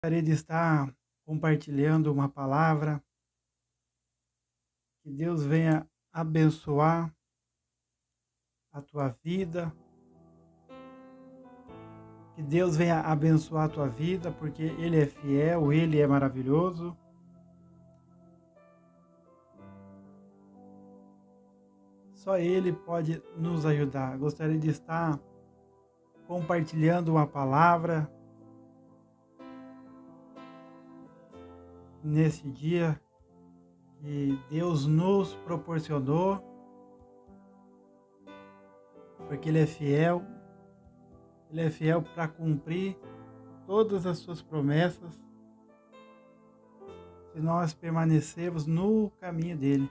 Gostaria de estar compartilhando uma palavra, que Deus venha abençoar a tua vida, que Deus venha abençoar a tua vida, porque Ele é fiel, Ele é maravilhoso. Só Ele pode nos ajudar. Gostaria de estar compartilhando uma palavra nesse dia que Deus nos proporcionou, porque Ele é fiel para cumprir todas as suas promessas, se nós permanecermos no caminho dele.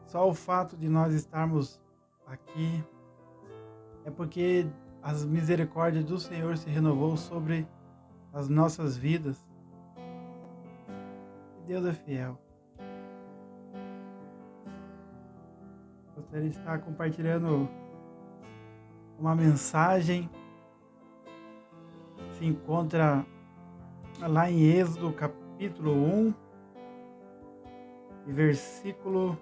Só o fato de nós estarmos aqui é porque as misericórdias do Senhor se renovou sobre as nossas vidas. E Deus é fiel. Gostaria de estar compartilhando uma mensagem que se encontra lá em Êxodo capítulo 1 e versículo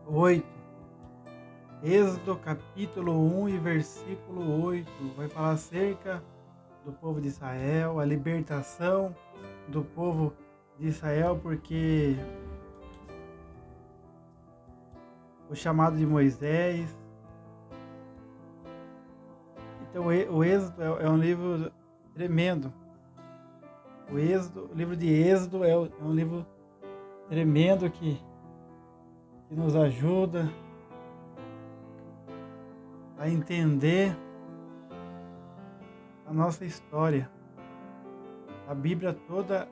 8. Êxodo capítulo 1 e versículo 8 vai falar acerca do povo de Israel, a libertação do povo de Israel, porque o chamado de Moisés. Então o Êxodo é um livro tremendo. O livro de Êxodo é um livro tremendo que nos ajuda a entender a nossa história. A Bíblia toda,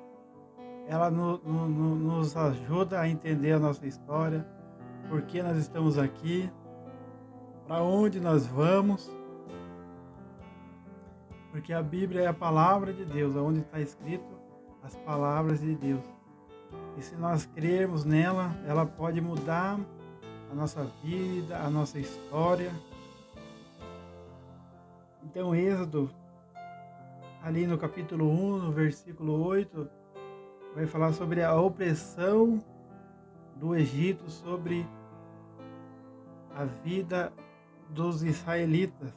ela nos ajuda a entender a nossa história, por que nós estamos aqui, para onde nós vamos, porque a Bíblia é a palavra de Deus, onde está escrito as palavras de Deus. E se nós crermos nela, ela pode mudar a nossa vida, a nossa história. Então, Êxodo, ali no capítulo 1, no versículo 8, vai falar sobre a opressão do Egito sobre a vida dos israelitas.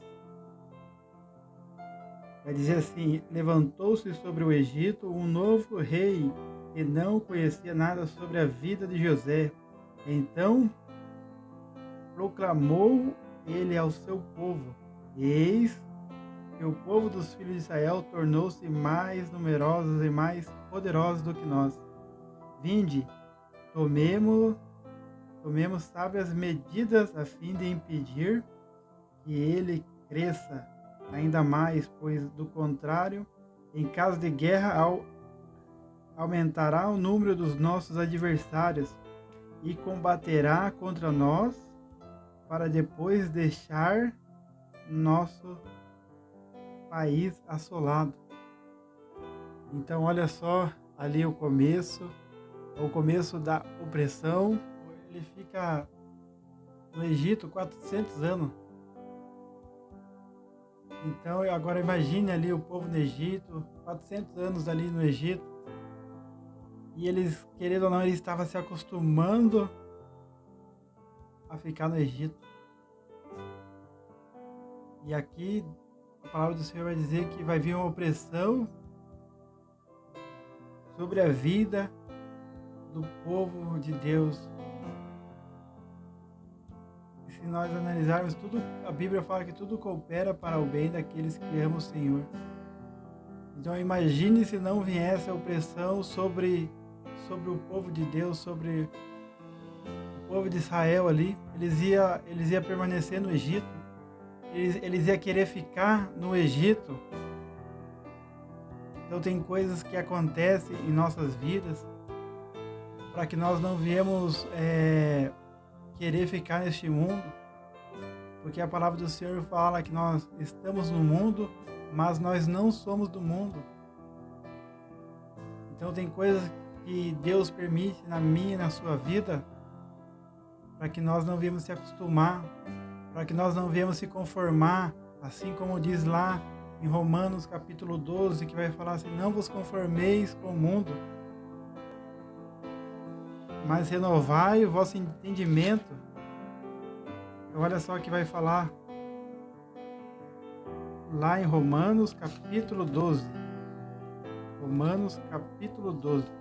Vai dizer assim: levantou-se sobre o Egito um novo rei que não conhecia nada sobre a vida de José. Então proclamou ele ao seu povo: eis que o povo dos filhos de Israel tornou-se mais numerosos e mais poderosos do que nós. Vinde, tomemos sábias medidas a fim de impedir que ele cresça ainda mais, pois do contrário, em caso de guerra, aumentará o número dos nossos adversários e combaterá contra nós para depois deixar nosso país assolado. Então olha só ali o começo da opressão. Ele fica no Egito 400 anos. Então agora imagine ali o povo no Egito, 400 anos ali no Egito, e eles, querendo ou não, eles estavam se acostumando a ficar no Egito. E aqui a palavra do Senhor vai dizer que vai vir uma opressão sobre a vida do povo de Deus. E se nós analisarmos tudo, a Bíblia fala que tudo coopera para o bem daqueles que amam o Senhor. Então imagine se não viesse a opressão sobre o povo de Deus, sobre o povo de Israel ali. Eles iam permanecer no Egito. Eles iam querer ficar no Egito. Então tem coisas que acontecem em nossas vidas para que nós não viemos querer ficar neste mundo, porque a palavra do Senhor fala que nós estamos no mundo, mas nós não somos do mundo. Então tem coisas que Deus permite na minha e na sua vida para que nós não viemos se acostumar, para que nós não viemos se conformar Assim como diz lá em Romanos capítulo 12, que vai falar assim: não vos conformeis com o mundo, mas renovai o vosso entendimento. Então, olha só que vai falar lá em Romanos capítulo 12. Romanos capítulo 12.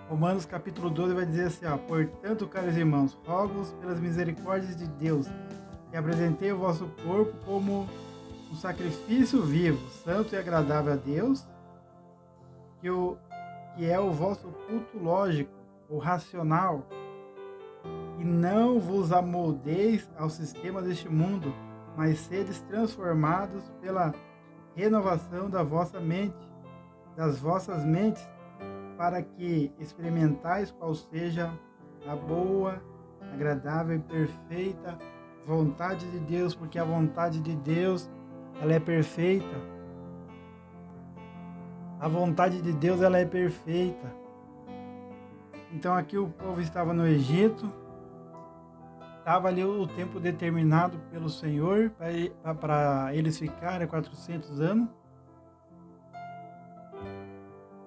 Romanos capítulo 12 vai dizer assim, ó: portanto, caros irmãos, rogo-vos pelas misericórdias de Deus, que apresentei o vosso corpo como um sacrifício vivo, santo e agradável a Deus, que é o vosso culto lógico ou racional, e não vos amoldeis ao sistema deste mundo, mas sedes transformados pela renovação da vossa mente, das vossas mentes, para que experimentais qual seja a boa, agradável e perfeita vontade de Deus, porque a vontade de Deus, ela é perfeita. A vontade de Deus, ela é perfeita. Então aqui o povo estava no Egito, estava ali o tempo determinado pelo Senhor para eles ficarem 400 anos.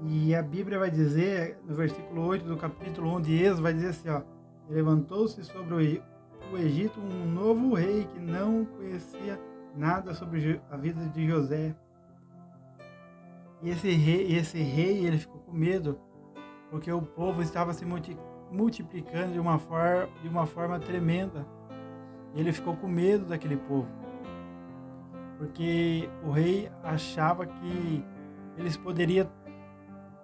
E a Bíblia vai dizer, no versículo 8 do capítulo 1 de Êxodo, vai dizer assim, ó: levantou-se sobre o Egito um novo rei que não conhecia nada sobre a vida de José. E esse rei, ele ficou com medo, porque o povo estava se multiplicando de uma forma tremenda. E ele ficou com medo daquele povo, porque o rei achava que eles poderiam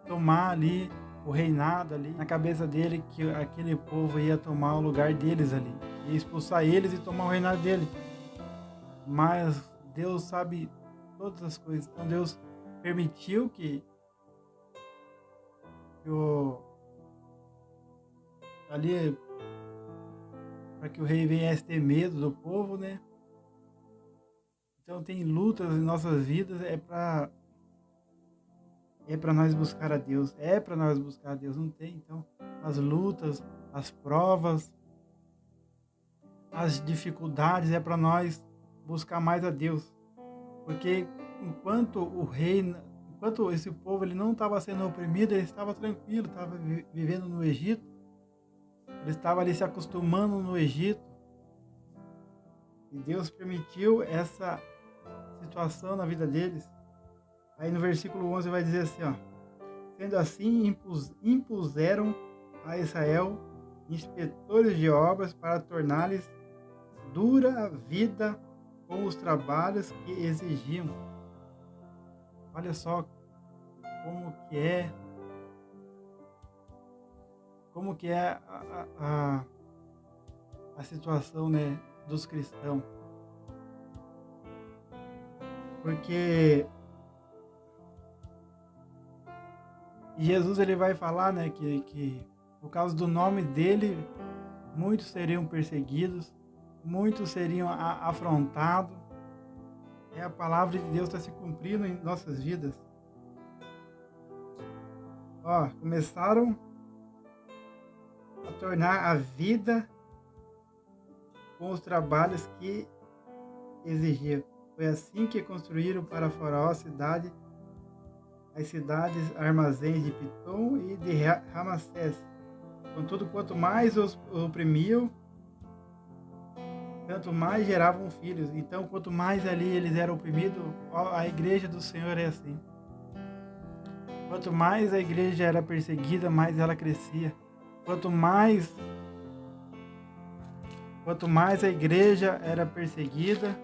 tomar ali o reinado ali, na cabeça dele, que aquele povo ia tomar o lugar deles ali, ia expulsar eles e tomar o reinado dele. Mas Deus sabe todas as coisas, então Deus permitiu que ali, para que o rei viesse ter medo do povo, né? Então tem lutas em nossas vidas, é para nós buscar a Deus, não tem. Então, as lutas, as provas, as dificuldades, é para nós buscar mais a Deus. Porque enquanto esse povo ele não estava sendo oprimido, ele estava tranquilo, estava vivendo no Egito, ele estava ali se acostumando no Egito. E Deus permitiu essa situação na vida deles. Aí no versículo 11 vai dizer assim, ó: sendo assim, impuseram a Israel inspetores de obras para tornar-lhes dura a vida com os trabalhos que exigiam. Olha só como que é a situação, né, dos cristãos. Porque Jesus, ele vai falar, né, que por causa do nome dele, muitos seriam perseguidos, muitos seriam afrontados. A palavra de Deus está se cumprindo em nossas vidas. Ó, começaram a tornar a vida com os trabalhos que exigiam. Foi assim que construíram para Faraó as cidades armazéns de Pitom e de Ramassés. Contudo, quanto mais os oprimiam, tanto mais geravam filhos. Então, quanto mais ali eles eram oprimidos, a igreja do Senhor é assim. Quanto mais a igreja era perseguida, mais ela crescia. Quanto mais a igreja era perseguida,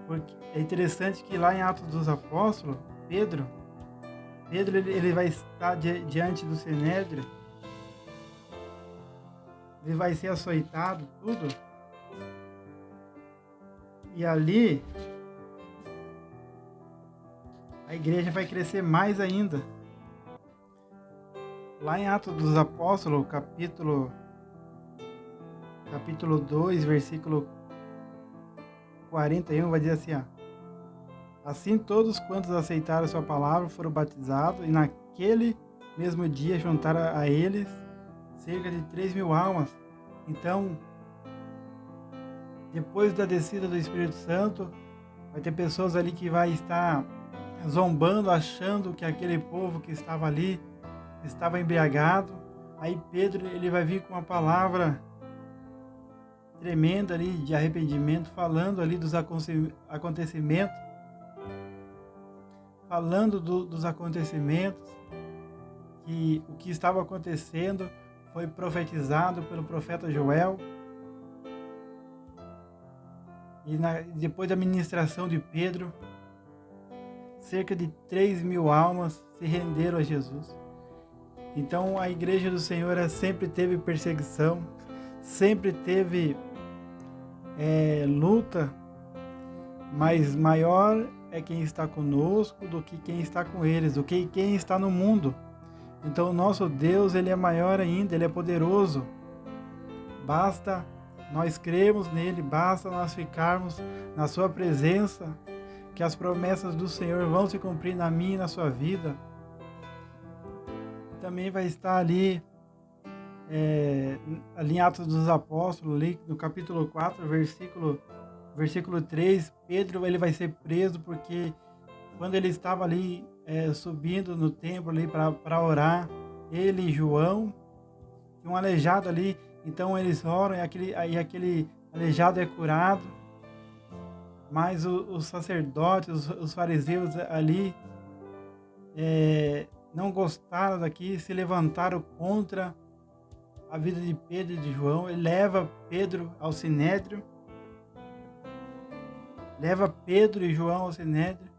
porque é interessante que lá em Atos dos Apóstolos, Pedro ele vai estar diante do Sinédrio, ele vai ser açoitado, tudo. E ali a igreja vai crescer mais ainda. Lá em Atos dos Apóstolos, capítulo 2, versículo 41, vai dizer assim, ó: assim todos quantos aceitaram sua palavra foram batizados, e naquele mesmo dia juntaram a eles cerca de 3.000 almas. Então, depois da descida do Espírito Santo, vai ter pessoas ali que vai estar zombando, achando que aquele povo que estava ali estava embriagado. Aí Pedro, ele vai vir com uma palavra tremenda ali de arrependimento, falando ali dos acontecimentos, dos acontecimentos, que o que estava acontecendo foi profetizado pelo profeta Joel. E depois da ministração de Pedro, cerca de 3.000 almas se renderam a Jesus. Então a igreja do Senhor sempre teve perseguição, sempre teve luta, mas maior é quem está conosco do que quem está com eles, do que quem está no mundo. Então o nosso Deus, ele é maior ainda, ele é poderoso. Basta nós crermos nele, basta nós ficarmos na sua presença, que as promessas do Senhor vão se cumprir na minha e na sua vida. Também vai estar ali em Atos dos Apóstolos, ali no capítulo 4, versículo 3, Pedro, ele vai ser preso porque quando ele estava ali subindo no templo ali para orar, ele e João, tinha um aleijado ali. Então eles oram e aquele aleijado é curado. Mas os sacerdotes, os fariseus ali não gostaram daqui, se levantaram contra a vida de Pedro e de João. Ele leva Pedro ao Sinédrio. Leva Pedro e João ao Sinédrio.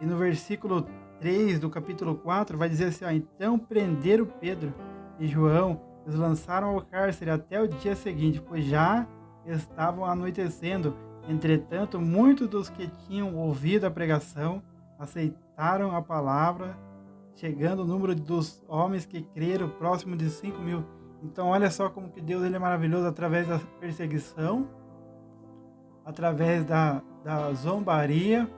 E no versículo 3 do capítulo 4 vai dizer assim, então prenderam Pedro e João, os lançaram ao cárcere até o dia seguinte, pois já estavam anoitecendo. Entretanto, muitos dos que tinham ouvido a pregação aceitaram a palavra, chegando o número dos homens que creram próximo de 5.000. Então, olha só como que Deus, ele é maravilhoso, através da perseguição, através da zombaria,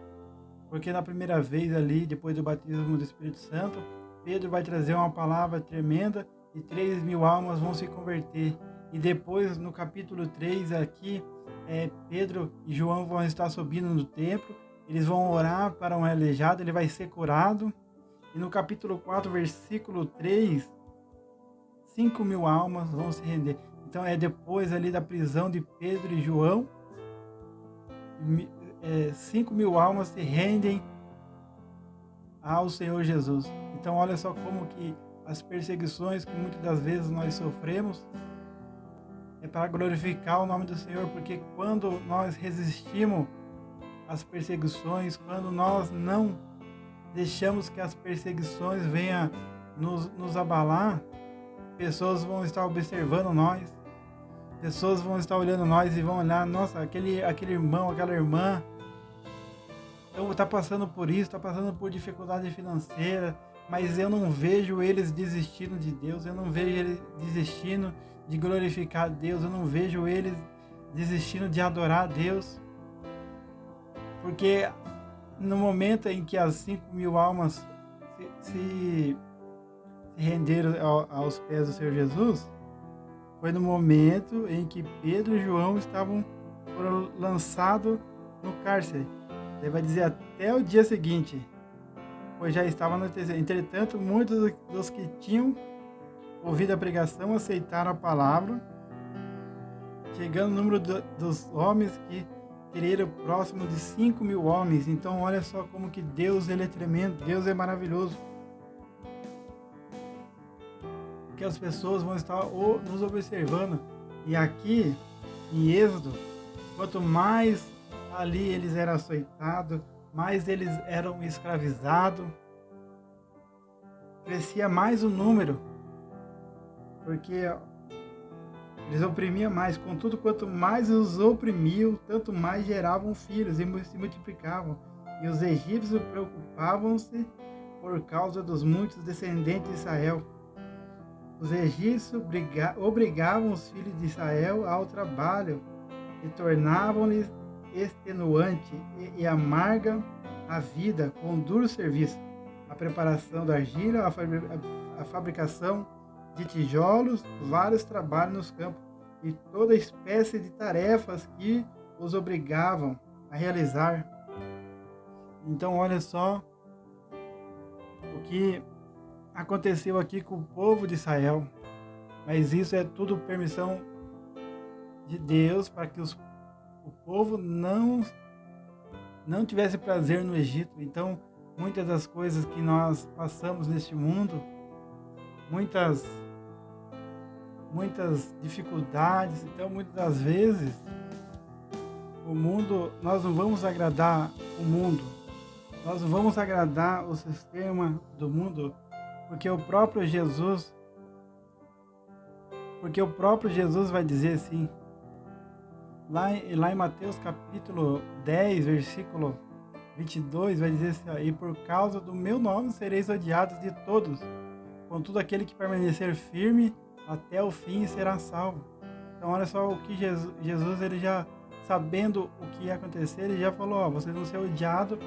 porque na primeira vez ali, depois do batismo do Espírito Santo, Pedro vai trazer uma palavra tremenda e 3.000 almas vão se converter. E depois, no capítulo 3 aqui, Pedro e João vão estar subindo no templo, eles vão orar para um aleijado, ele vai ser curado. E no capítulo 4, versículo 3, 5.000 almas vão se render. Então depois ali da prisão de Pedro e João, 5.000 almas se rendem ao Senhor Jesus. Então olha só como que as perseguições que muitas das vezes nós sofremos é para glorificar o nome do Senhor, porque quando nós resistimos às perseguições, quando nós não deixamos que as perseguições venham nos abalar, pessoas vão estar observando nós, pessoas vão estar olhando nós e vão olhar, nossa, aquele irmão, aquela irmã, então está passando por isso, está passando por dificuldade financeira, mas eu não vejo eles desistindo de Deus, eu não vejo eles desistindo de glorificar a Deus, eu não vejo eles desistindo de adorar a Deus, porque no momento em que as 5.000 almas se renderam aos pés do Senhor Jesus, foi no momento em que Pedro e João foram lançados no cárcere. Ele vai dizer até o dia seguinte, pois já estava anoitecendo. Entretanto, muitos dos que tinham ouvido a pregação aceitaram a palavra, chegando o número dos homens que creram próximo de 5.000 homens. Então olha só como que Deus, ele é tremendo, Deus é maravilhoso. Porque as pessoas vão estar nos observando. E aqui em Êxodo, quanto mais ali eles eram açoitados, mais eles eram escravizados, crescia mais o número, porque eles oprimiam mais. Contudo, quanto mais os oprimiam, tanto mais geravam filhos e se multiplicavam. E os egípcios preocupavam-se por causa dos muitos descendentes de Israel. Os egípcios obrigavam os filhos de Israel ao trabalho e tornavam-lhes extenuante e amarga a vida com duro serviço, a preparação da argila, a fabricação de tijolos, vários trabalhos nos campos. e toda espécie de tarefas que os obrigavam a realizar. Então, olha só o que aconteceu aqui com o povo de Israel. Mas isso é tudo permissão de Deus para que o povo não tivesse prazer no Egito. Então, muitas das coisas que nós passamos neste mundo, muitas dificuldades, então muitas das vezes nós não vamos agradar o mundo, nós não vamos agradar o sistema do mundo, porque o próprio Jesus vai dizer assim, lá em Mateus capítulo 10, versículo 22, vai dizer assim, e por causa do meu nome sereis odiados de todos, contudo aquele que permanecer firme até o fim será salvo. Então olha só o que Jesus ele já sabendo o que ia acontecer, ele já falou, vocês vão ser odiados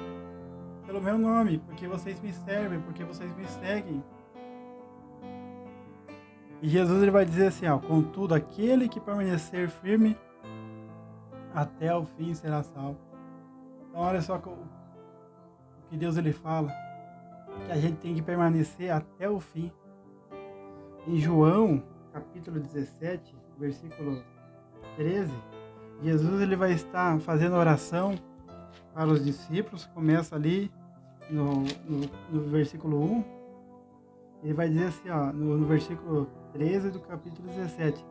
pelo meu nome, porque vocês me servem, porque vocês me seguem. E Jesus ele vai dizer assim, contudo aquele que permanecer firme até o fim será salvo. Então olha só o que Deus ele fala, que a gente tem que permanecer até o fim. Em João, capítulo 17, versículo 13, Jesus ele vai estar fazendo oração para os discípulos, começa ali no versículo 1, ele vai dizer assim, no versículo 13 do capítulo 17,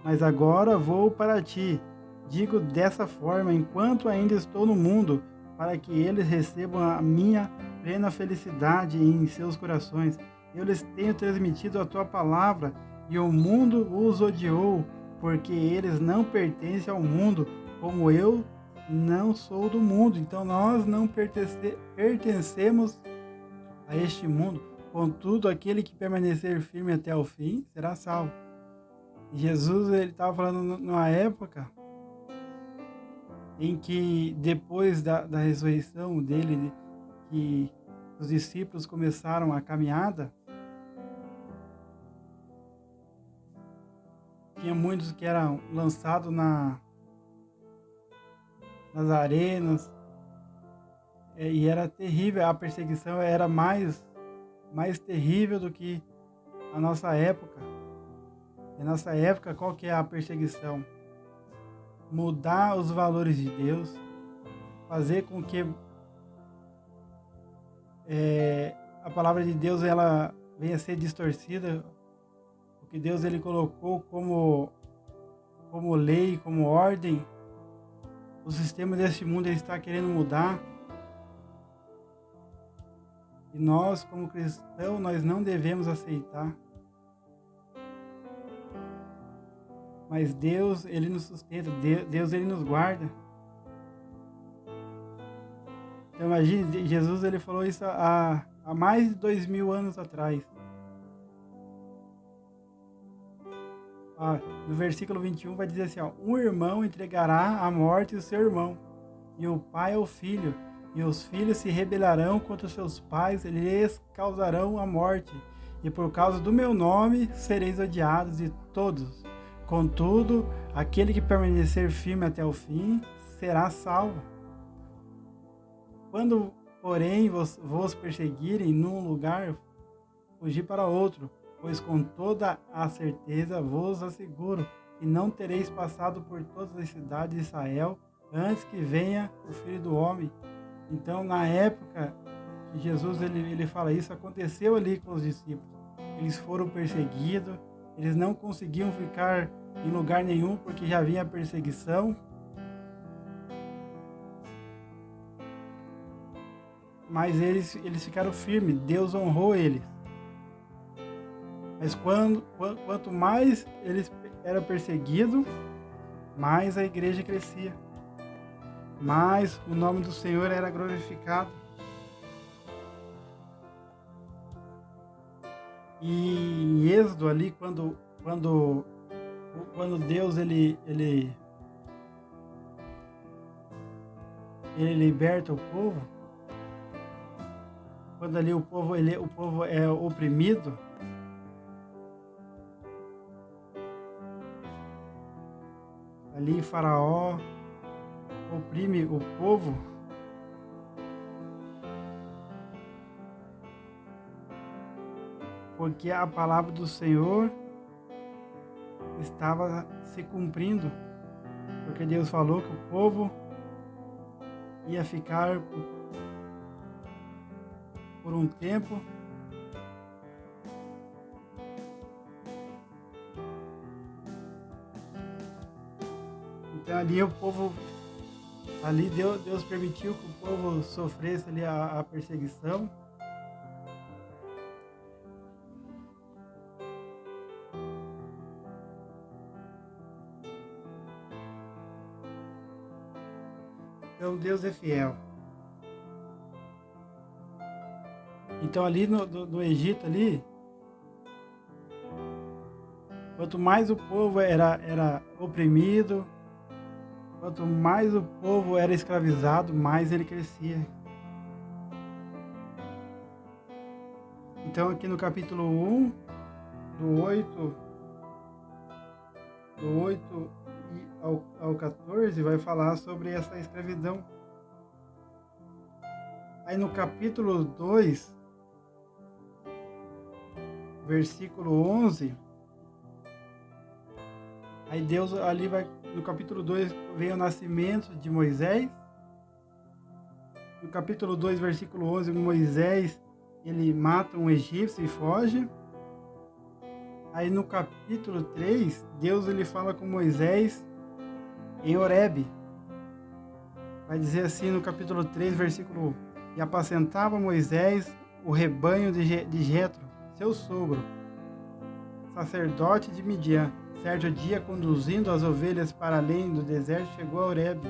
mas agora vou para ti, digo dessa forma, enquanto ainda estou no mundo, para que eles recebam a minha plena felicidade em seus corações. Eu lhes tenho transmitido a tua palavra, e o mundo os odiou, porque eles não pertencem ao mundo, como eu não sou do mundo. Então nós não pertencemos a este mundo. Contudo, aquele que permanecer firme até o fim será salvo. E Jesus ele estava falando numa época em que depois da ressurreição dele, que os discípulos começaram a caminhada, tinha muitos que eram lançados nas arenas, e era terrível, a perseguição era mais terrível do que a nossa época. E na nossa época, qual que é a perseguição? Mudar os valores de Deus, fazer com que a palavra de Deus ela venha a ser distorcida, o que Deus ele colocou como lei, como ordem, o sistema deste mundo ele está querendo mudar. E nós, como cristãos, nós não devemos aceitar. Mas Deus, ele nos sustenta, Deus, ele nos guarda. Então, imagine, Jesus, ele falou isso há mais de 2000 anos atrás. No versículo 21 vai dizer assim, um irmão entregará à morte o seu irmão, e o pai ao filho, e os filhos se rebelarão contra os seus pais, e lhes causarão a morte, e por causa do meu nome sereis odiados de todos. Contudo, aquele que permanecer firme até o fim será salvo. Quando, porém, vos perseguirem num lugar, fugi para outro, pois com toda a certeza vos asseguro que não tereis passado por todas as cidades de Israel antes que venha o Filho do Homem. Então, na época que Jesus ele fala isso, aconteceu ali com os discípulos. Eles foram perseguidos, eles não conseguiam ficar em lugar nenhum porque já havia perseguição. Mas eles ficaram firmes, Deus honrou eles. Mas quanto mais eles eram perseguidos, mais a igreja crescia. Mais o nome do Senhor era glorificado. E em Êxodo ali, quando Deus ele liberta o povo, quando ali o povo é oprimido, ali Faraó oprime o povo, porque a palavra do Senhor estava se cumprindo, porque Deus falou que o povo ia ficar por um tempo então ali o povo ali Deus permitiu que o povo sofresse ali a perseguição. Então Deus é fiel. Então ali no Egito ali, quanto mais o povo era oprimido, quanto mais o povo era escravizado, mais ele crescia. Então aqui no capítulo 1, do 8 ao 14, vai falar sobre essa escravidão. Aí no capítulo 2, versículo 11, aí Deus ali vai, no capítulo 2, vem o nascimento de Moisés. No capítulo 2, versículo 11, Moisés, ele mata um egípcio e foge. Aí no capítulo 3, Deus ele fala com Moisés em Horebe. Vai dizer assim no capítulo 3, versículo 1: E apacentava Moisés o rebanho de Jetro, seu sogro, sacerdote de Midian. Certo dia, conduzindo as ovelhas para além do deserto, chegou a Horebe,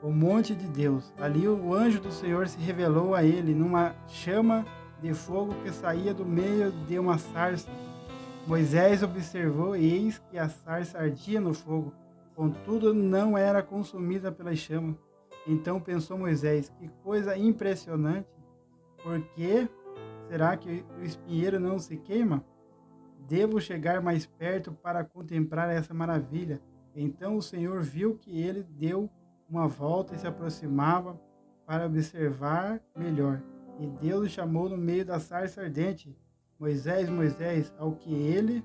o monte de Deus. Ali o anjo do Senhor se revelou a ele numa chama de fogo que saía do meio de uma sarça. Moisés observou e eis que a sarça ardia no fogo, contudo não era consumida pelas chamas. Então pensou Moisés: que coisa impressionante! Por que será que o espinheiro não se queima? Devo chegar mais perto para contemplar essa maravilha. Então o Senhor viu que ele deu uma volta e se aproximava para observar melhor. E Deus o chamou no meio da sarça ardente: Moisés, Moisés. Ao que ele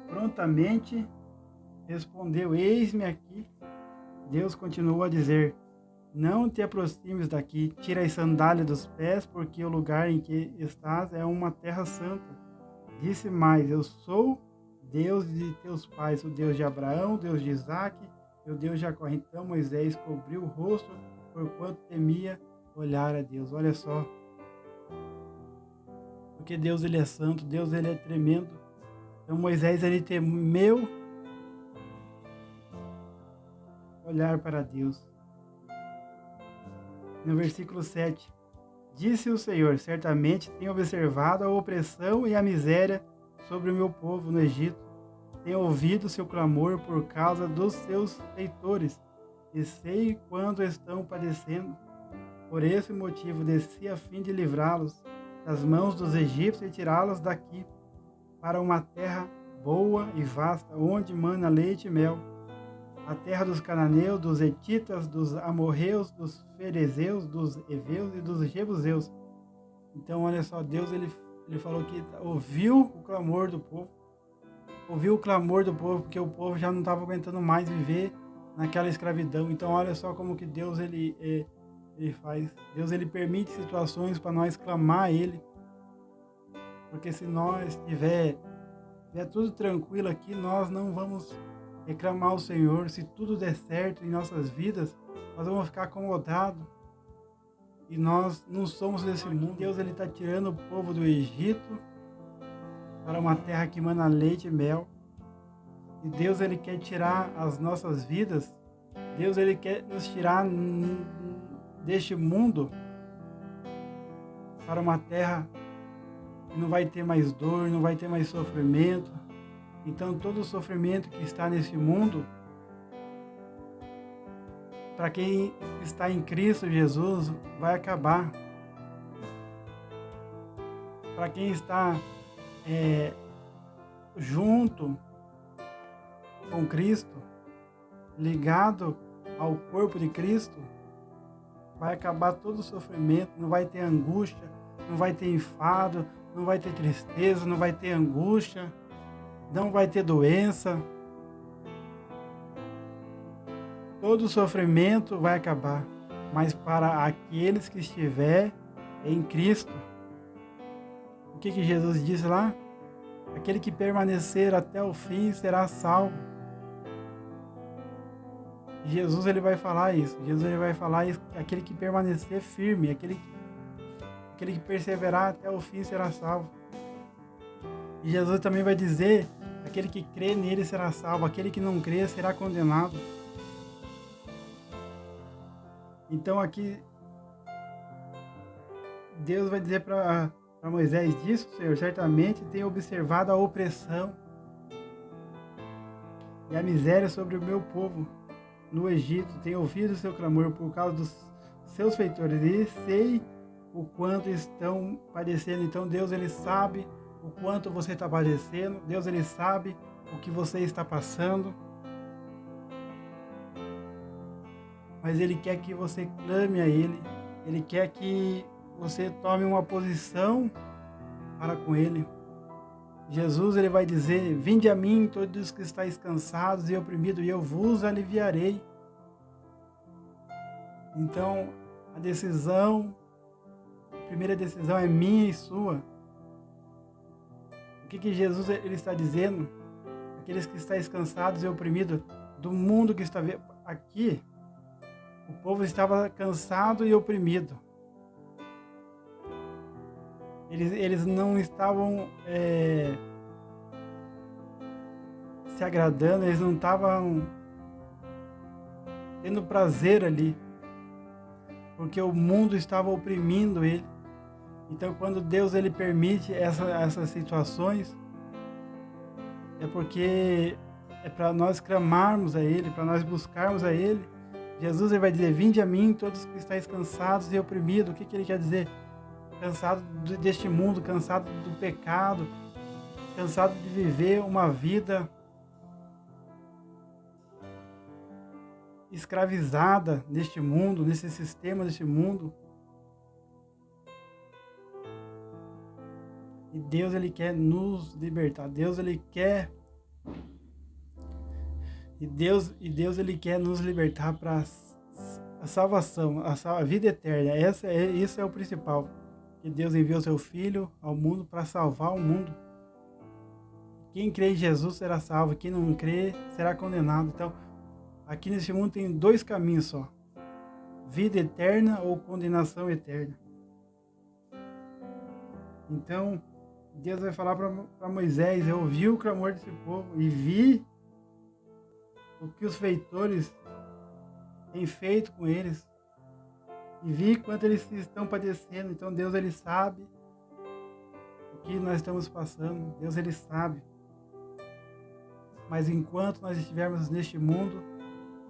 prontamente respondeu: Eis-me aqui. Deus continuou a dizer: Não te aproximes daqui, tira as sandálias dos pés, porque o lugar em que estás é uma terra santa. Disse mais: Eu sou Deus de teus pais, o Deus de Abraão, Deus de Isaque e o Deus de Jacó. Então Moisés cobriu o rosto, porquanto temia olhar a Deus. Olha só, porque Deus ele é santo, Deus ele é tremendo. Então Moisés ele temeu olhar para Deus. No versículo 7, disse o Senhor: Certamente tenho observado a opressão e a miséria sobre o meu povo no Egito. Tenho ouvido seu clamor por causa dos seus feitores, e sei quando estão padecendo. Por esse motivo desci a fim de livrá-los das mãos dos egípcios e tirá-los daqui para uma terra boa e vasta, onde mana leite e mel, a terra dos cananeus, dos hetitas, dos amorreus, dos ferezeus, dos heveus e dos jebuseus. Então, olha só, Deus ele falou que ouviu o clamor do povo, porque o povo já não estava aguentando mais viver naquela escravidão. Então, olha só como que Deus ele faz. Deus ele permite situações para nós clamar a Ele, porque se nós tiver tudo tranquilo aqui, nós não vamos reclamar ao Senhor. Se tudo der certo em nossas vidas, nós vamos ficar acomodados. E nós não somos desse mundo. Deus ele está tirando o povo do Egito para uma terra que mana leite e mel. E Deus ele quer tirar as nossas vidas. Deus ele quer nos tirar deste mundo para uma terra que não vai ter mais dor, não vai ter mais sofrimento. Então todo o sofrimento que está nesse mundo, para quem está em Cristo Jesus, vai acabar. Para quem está junto com Cristo, ligado ao corpo de Cristo, vai acabar todo o sofrimento, não vai ter angústia, não vai ter enfado, não vai ter tristeza, não vai ter angústia, não vai ter doença. Todo o sofrimento vai acabar, mas para aqueles que estiver em Cristo, o que Jesus disse lá? Aquele que permanecer até o fim será salvo. Jesus ele vai falar isso. Jesus ele vai falar isso, aquele que permanecer firme, aquele que perseverar até o fim será salvo. E Jesus também vai dizer, aquele que crê nele será salvo, aquele que não crê será condenado. Então aqui Deus vai dizer para Moisés disso, Senhor, certamente tem observado a opressão e a miséria sobre o meu povo no Egito, tenho ouvido o seu clamor por causa dos seus feitores e sei o quanto estão padecendo. Então Deus ele sabe o quanto você está padecendo, Deus ele sabe o que você está passando, mas ele quer que você clame a ele, ele quer que você tome uma posição para com ele. Jesus ele vai dizer, vinde a mim todos que estáis cansados e oprimidos e eu vos aliviarei. Então a primeira decisão é minha e sua. O que Jesus ele está dizendo? Aqueles que estáis cansados e oprimidos do mundo que está aqui, o povo estava cansado e oprimido. Eles não estavam se agradando, eles não estavam tendo prazer ali, porque o mundo estava oprimindo ele. Então, quando Deus ele permite essas situações, é porque é para nós clamarmos a Ele, para nós buscarmos a Ele. Jesus ele vai dizer, vinde a mim todos que estáis cansados e oprimidos. O que Ele quer dizer? Cansado deste mundo, cansado do pecado, cansado de viver uma vida escravizada neste mundo, nesse sistema deste mundo. E Deus ele quer nos libertar. Deus ele quer ele quer nos libertar para a salvação, a vida eterna. Isso é o principal. Que Deus enviou seu Filho ao mundo para salvar o mundo. Quem crê em Jesus será salvo, quem não crê será condenado. Então, aqui nesse mundo tem dois caminhos só: vida eterna ou condenação eterna. Então, Deus vai falar para Moisés, eu ouvi o clamor desse povo e vi o que os feitores têm feito com eles. E vi quanto eles estão padecendo. Então Deus ele sabe o que nós estamos passando. Deus ele sabe. Mas enquanto nós estivermos neste mundo,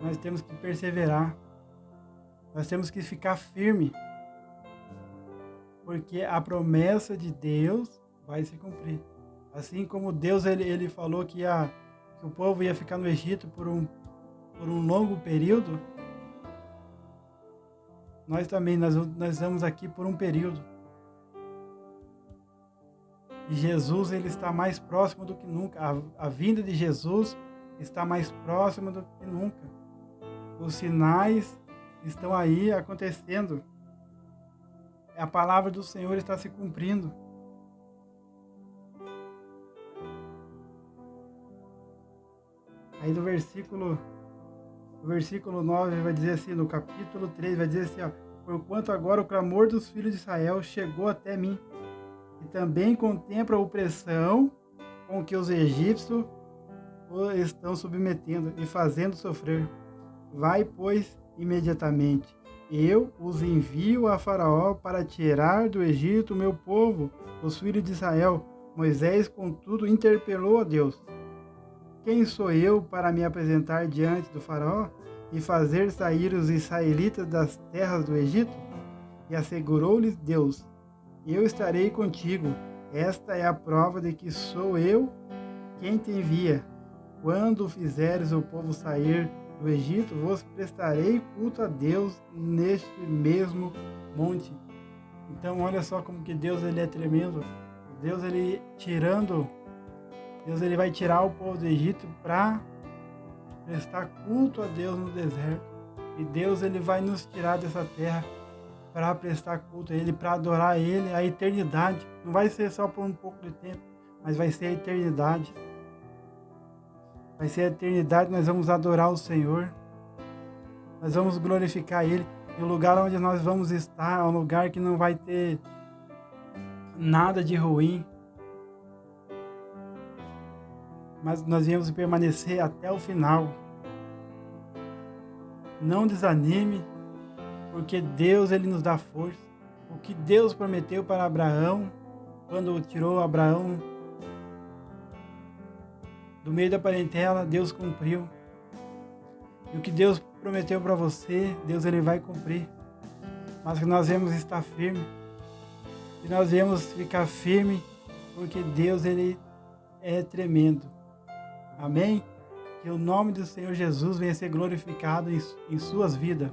nós temos que perseverar. Nós temos que ficar firme. Porque a promessa de Deus vai se cumprir. Assim como Deus ele falou que o povo ia ficar no Egito por um longo período, nós também nós estamos aqui por um período. E Jesus ele está mais próximo do que nunca. A vinda de Jesus está mais próxima do que nunca. Os sinais estão aí acontecendo. A palavra do Senhor está se cumprindo. Aí no versículo 9 vai dizer assim, no capítulo 3 vai dizer assim, ó, porquanto agora o clamor dos filhos de Israel chegou até mim, e também contempla a opressão com que os egípcios o estão submetendo e fazendo sofrer. Vai, pois, imediatamente. Eu os envio a Faraó para tirar do Egito o meu povo, os filhos de Israel. Moisés, contudo, interpelou a Deus. Quem sou eu para me apresentar diante do Faraó e fazer sair os israelitas das terras do Egito? E assegurou-lhes Deus, eu estarei contigo. Esta é a prova de que sou eu quem te envia. quando fizeres o povo sair do Egito, vos prestarei culto a Deus neste mesmo monte. Então olha só como que Deus ele é tremendo. Deus ele vai tirar o povo do Egito para prestar culto a Deus no deserto. E Deus ele vai nos tirar dessa terra para prestar culto a Ele, para adorar Ele a eternidade. Não vai ser só por um pouco de tempo, mas vai ser a eternidade. Vai ser a eternidade, nós vamos adorar o Senhor. Nós vamos glorificar Ele. E o lugar onde nós vamos estar é um lugar que não vai ter nada de ruim. Mas nós viemos permanecer até o final. Não desanime, porque Deus ele nos dá força. O que Deus prometeu para Abraão, quando tirou Abraão do meio da parentela, Deus cumpriu. E o que Deus prometeu para você, Deus ele vai cumprir. Mas que nós vamos estar firmes. Que nós vamos ficar firmes, porque Deus ele é tremendo. Amém? Que o nome do Senhor Jesus venha ser glorificado em suas vidas.